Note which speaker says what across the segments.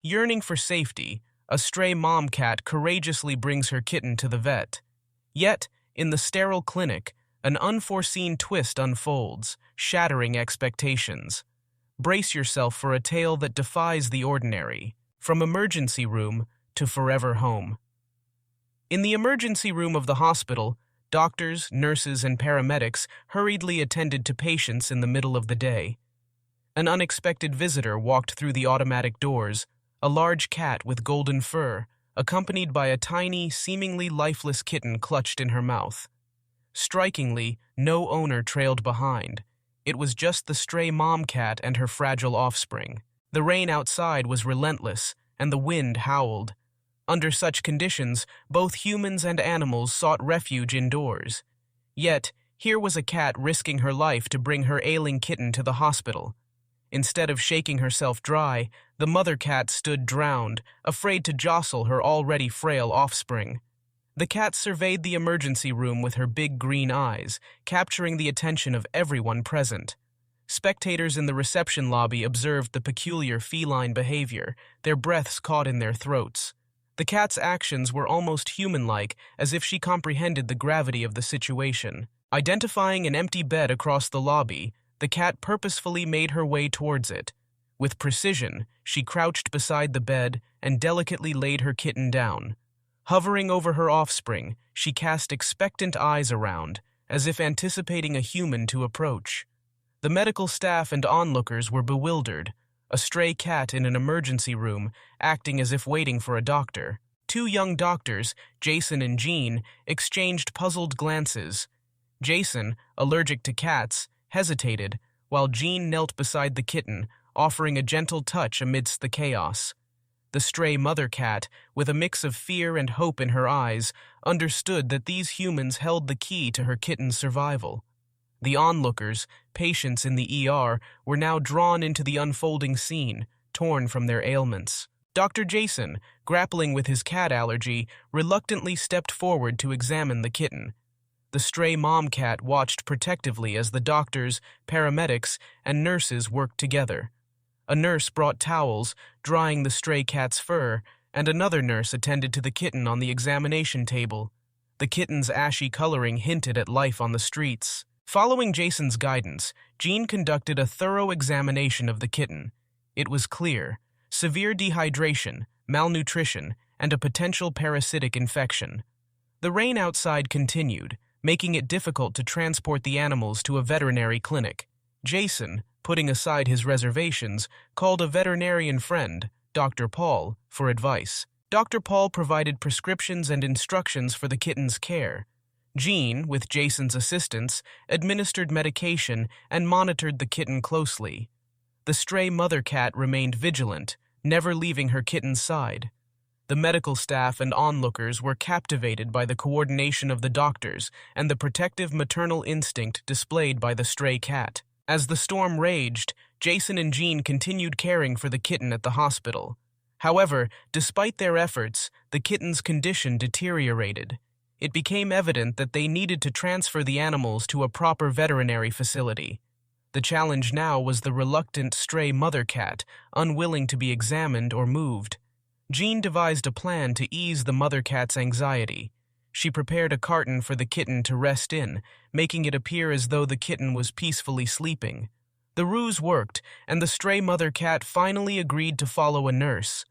Speaker 1: Yearning for safety, a stray mom cat courageously brings her kitten to the vet. Yet, in the sterile clinic, an unforeseen twist unfolds, shattering expectations. Brace yourself for a tale that defies the ordinary, from emergency room to forever home. In the emergency room of the hospital, doctors, nurses, and paramedics hurriedly attended to patients in the middle of the day. An unexpected visitor walked through the automatic doors, a large cat with golden fur, accompanied by a tiny, seemingly lifeless kitten clutched in her mouth. Strikingly, no owner trailed behind. It was just the stray mom cat and her fragile offspring. The rain outside was relentless, and the wind howled. Under such conditions, both humans and animals sought refuge indoors. Yet, here was a cat risking her life to bring her ailing kitten to the hospital. Instead of shaking herself dry, the mother cat stood drowned, afraid to jostle her already frail offspring. The cat surveyed the emergency room with her big green eyes, capturing the attention of everyone present. Spectators in the reception lobby observed the peculiar feline behavior, their breaths caught in their throats. The cat's actions were almost human-like, as if she comprehended the gravity of the situation. Identifying an empty bed across the lobby, the cat purposefully made her way towards it. With precision, she crouched beside the bed and delicately laid her kitten down. Hovering over her offspring, she cast expectant eyes around, as if anticipating a human to approach. The medical staff and onlookers were bewildered, a stray cat in an emergency room, acting as if waiting for a doctor. Two young doctors, Jason and Jean, exchanged puzzled glances. Jason, allergic to cats, hesitated, while Jean knelt beside the kitten, offering a gentle touch amidst the chaos. The stray mother cat, with a mix of fear and hope in her eyes, understood that these humans held the key to her kitten's survival. The onlookers, patients in the ER, were now drawn into the unfolding scene, torn from their ailments. Dr. Jason, grappling with his cat allergy, reluctantly stepped forward to examine the kitten. The stray mom cat watched protectively as the doctors, paramedics, and nurses worked together. A nurse brought towels, drying the stray cat's fur, and another nurse attended to the kitten on the examination table. The kitten's ashy coloring hinted at life on the streets. Following Jason's guidance, Jean conducted a thorough examination of the kitten. It was clear: severe dehydration, malnutrition, and a potential parasitic infection. The rain outside continued, making it difficult to transport the animals to a veterinary clinic. Jason, putting aside his reservations, called a veterinarian friend, Dr. Paul, for advice. Dr. Paul provided prescriptions and instructions for the kitten's care. Jean, with Jason's assistance, administered medication and monitored the kitten closely. The stray mother cat remained vigilant, never leaving her kitten's side. The medical staff and onlookers were captivated by the coordination of the doctors and the protective maternal instinct displayed by the stray cat. As the storm raged, Jason and Jean continued caring for the kitten at the hospital. However, despite their efforts, the kitten's condition deteriorated. It became evident that they needed to transfer the animals to a proper veterinary facility. The challenge now was the reluctant stray mother cat, unwilling to be examined or moved. Jean devised a plan to ease the mother cat's anxiety. She prepared a carton for the kitten to rest in, making it appear as though the kitten was peacefully sleeping. The ruse worked, and the stray mother cat finally agreed to follow a nurse.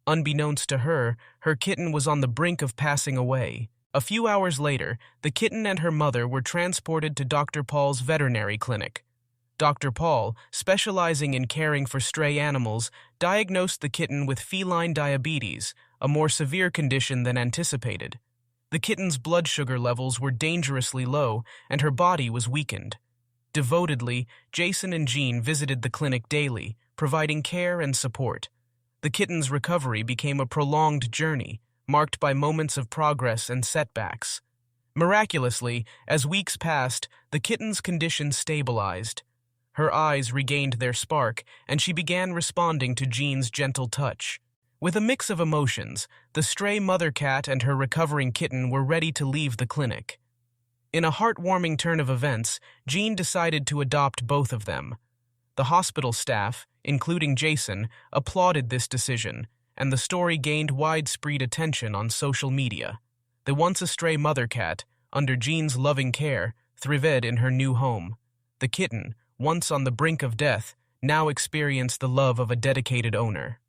Speaker 1: Unbeknownst to her, her kitten was on the brink of passing away. A few hours later, the kitten and her mother were transported to Dr. Paul's veterinary clinic. Dr. Paul, specializing in caring for stray animals, diagnosed the kitten with feline diabetes, a more severe condition than anticipated. The kitten's blood sugar levels were dangerously low, and her body was weakened. Devotedly, Jason and Jean visited the clinic daily, providing care and support. The kitten's recovery became a prolonged journey, marked by moments of progress and setbacks. Miraculously, as weeks passed, the kitten's condition stabilized. Her eyes regained their spark, and she began responding to Jean's gentle touch. With a mix of emotions, the stray mother cat and her recovering kitten were ready to leave the clinic. In a heartwarming turn of events, Jean decided to adopt both of them. The hospital staff, including Jason, applauded this decision, and the story gained widespread attention on social media. The once-a-stray mother cat, under Jean's loving care, thrived in her new home. The kitten, once on the brink of death, now experienced the love of a dedicated owner.